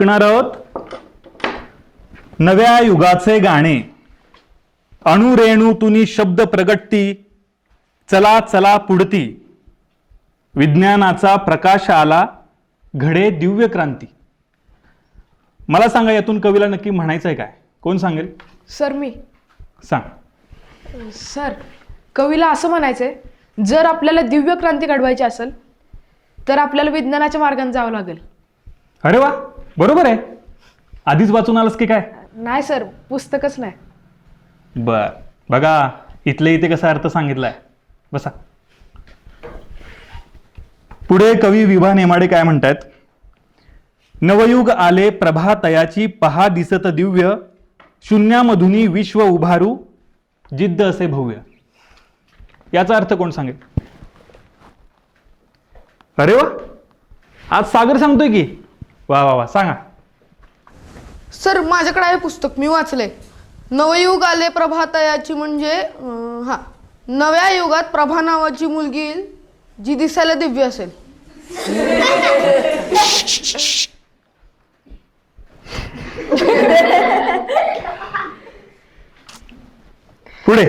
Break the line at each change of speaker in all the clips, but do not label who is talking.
शिकणार आहोत नव्या युगाचे गाणे. अणुरेणूतुनी शब्द प्रगटती, चला चला पुढती, विज्ञानाचा प्रकाश आला, घडे दिव्य क्रांती. मला सांगा यातून कवीला नक्की म्हणायचं आहे काय? कोण सांगेल?
सर मी
सांग.
सर कवीला असं म्हणायचंय, जर आपल्याला दिव्य क्रांती घडवायची असेल तर आपल्याला विज्ञानाच्या मार्गाने जावं लागेल.
अरे वा, बरोबर आहे. आधीच वाचून आलंस की काय?
नाही सर, पुस्तकच नाही.
बर, बघा इथले इथे कसा अर्थ सांगितलाय. बसा. पुढे कवी विभा नेमाडे काय म्हणतात? नवयुग आले प्रभा तयाची, पहा दिसत दिव्य, शून्यामधुनी विश्व उभारू, जिद्द असे भव्य. याचा अर्थ कोण सांगेल? अरे वा, आज सागर सांगतोय की. वा वा वा, सांगा.
सर माझ्याकडे आहे पुस्तक, मी वाचले. नवयुग आले प्रभातयाची म्हणजे नव्या युगात प्रभा नावाची मुलगी येईल जी दिसायला दिव्य असेल.
पुढे,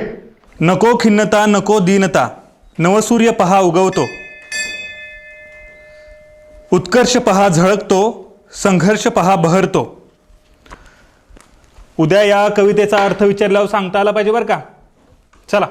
नको खिन्नता नको दीनता, नवसूर्य पहा उगवतो, उत्कर्ष पहा झळकतो, संघर्ष पहा बहरतो. उद्या या कवितेचा अर्थ विचारल्यावर सांगता आला पाहिजे बरं का. चला.